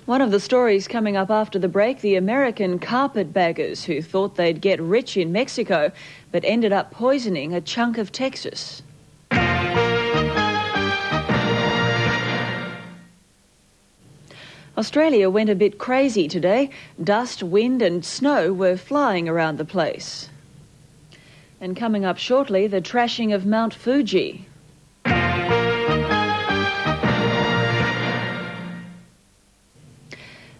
One of the stories coming up after the break, the American carpetbaggers who thought they'd get rich in Mexico but ended up poisoning a chunk of Texas. Australia went a bit crazy today. Dust, wind and snow were flying around the place. And coming up shortly, the trashing of Mount Fuji.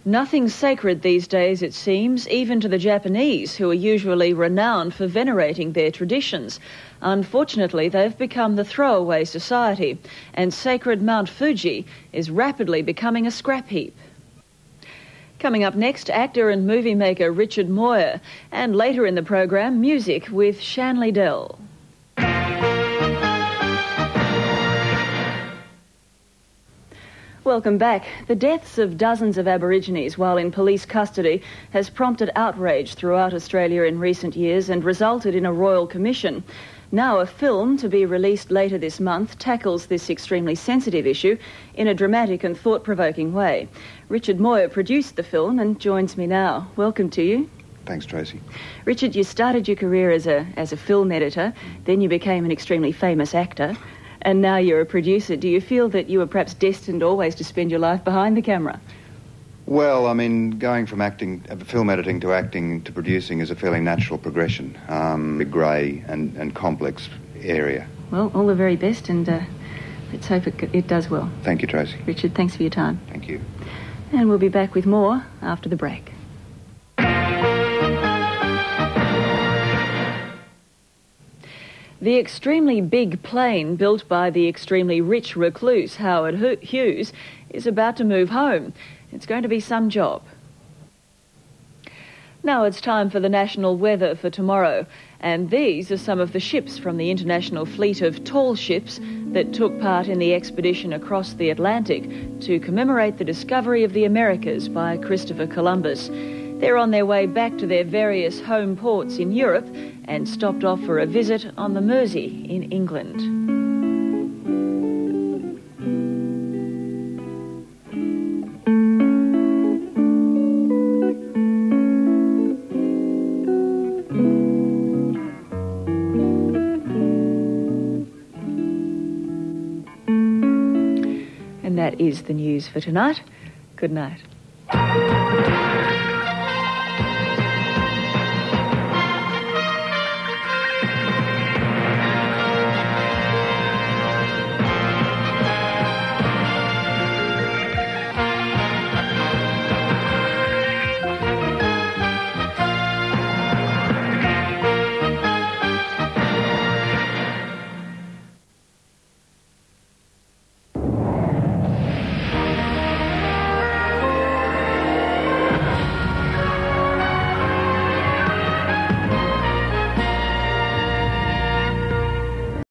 Nothing sacred these days, it seems, even to the Japanese, who are usually renowned for venerating their traditions. Unfortunately, they've become the throwaway society, and sacred Mount Fuji is rapidly becoming a scrap heap. Coming up next, actor and movie maker Richard Moir, and later in the program, music with Shanley Dell. Welcome back. The deaths of dozens of Aborigines while in police custody has prompted outrage throughout Australia in recent years and resulted in a royal commission. Now a film, to be released later this month, tackles this extremely sensitive issue in a dramatic and thought-provoking way. Richard Moir produced the film and joins me now. Welcome to you. Thanks, Tracy. Richard, you started your career as a film editor, then you became an extremely famous actor, and now you're a producer. Do you feel that you were perhaps destined always to spend your life behind the camera? Well, I mean, going from film editing to acting to producing is a fairly natural progression. A grey and complex area. Well, all the very best, and let's hope it does well. Thank you, Tracy. Richard, thanks for your time. Thank you. And we'll be back with more after the break. The extremely big plane built by the extremely rich recluse Howard Hughes is about to move home. It's going to be some job. Now it's time for the national weather for tomorrow, and these are some of the ships from the international fleet of tall ships that took part in the expedition across the Atlantic to commemorate the discovery of the Americas by Christopher Columbus. They're on their way back to their various home ports in Europe and stopped off for a visit on the Mersey in England. And that is the news for tonight. Good night.